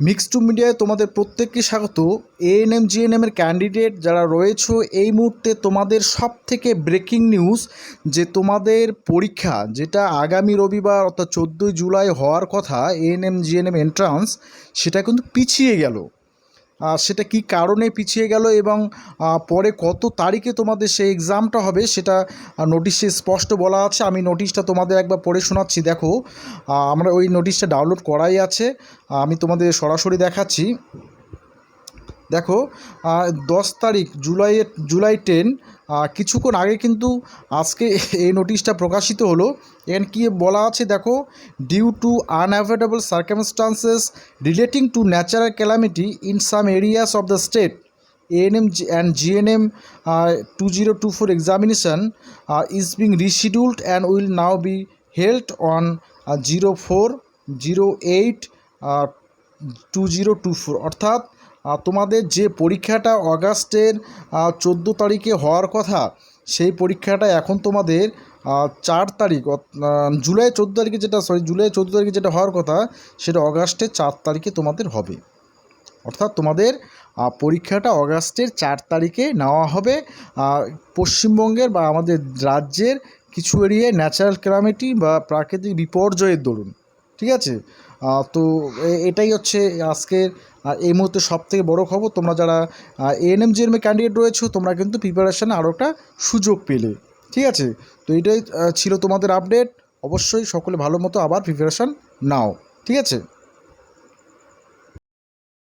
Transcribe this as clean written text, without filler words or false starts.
Mix two মিডিয়ায় তোমাদের প্রত্যেককে স্বাগত। এএনএম জিএনএমের ক্যান্ডিডেট যারা রয়েছো, এই মুহূর্তে তোমাদের সব থেকে ব্রেকিং নিউজ যে তোমাদের পরীক্ষা যেটা আগামী রবিবার অর্থাৎ 14ই জুলাই হওয়ার কথা এএনএম জিএনএম এন্ট্রান্স, সেটা কিন্তু পিছিয়ে গেল। সেটা কি কারণে পিছিয়ে গেল এবং পরে কত তারিখে তোমাদের সেই এক্সামটা হবে সেটা নোটিশে স্পষ্ট বলা আছে। আমি নোটিশটা তোমাদের একবার পড়ে শোনাচ্ছি। দেখো, আমরা ওই নোটিশটা ডাউনলোড করাই আছে, আমি তোমাদের সরাসরি দেখাচ্ছি। দেখো, 10 তারিখ জুলাই 10, কিছুক্ষণ আগে কিন্তু আজকে এই নোটিশটা প্রকাশিত হলো। এখানে কী বলা আছে দেখো, due to unavoidable circumstances relating to natural calamity in some areas of the state, ANM and GNM 2024 examination is being rescheduled and will now be held on 04/08/2024। অর্থাৎ তোমাদের যে পরীক্ষাটা অগাস্টের 14 তারিখে হওয়ার কথা, সেই পরীক্ষাটা এখন তোমাদের 4 তারিখ, জুলাই 14 তারিখে যেটা হওয়ার কথা, সেটা অগাস্টের 4 তারিখে তোমাদের হবে। অর্থাৎ তোমাদের পরীক্ষাটা অগাস্টের 4 তারিখে নেওয়া হবে। পশ্চিমবঙ্গের বা আমাদের রাজ্যের কিছু এরিয়ায় ন্যাচারাল ক্যালামিটি বা প্রাকৃতিক বিপর্যয়ের দরুন, ঠিক আছে। তো এটাই হচ্ছে আজকের এই মুহূর্তে সবথেকে বড় খবর। তোমরা যারা এএনএম জিএনএম ক্যান্ডিডেট রয়েছো, তোমরা কিন্তু প্রিপারেশানে আরও একটা সুযোগ পেলে, ঠিক আছে। তো এটাই ছিল তোমাদের আপডেট। অবশ্যই সকলে ভালো মতো আবার প্রিপারেশান নাও, ঠিক আছে।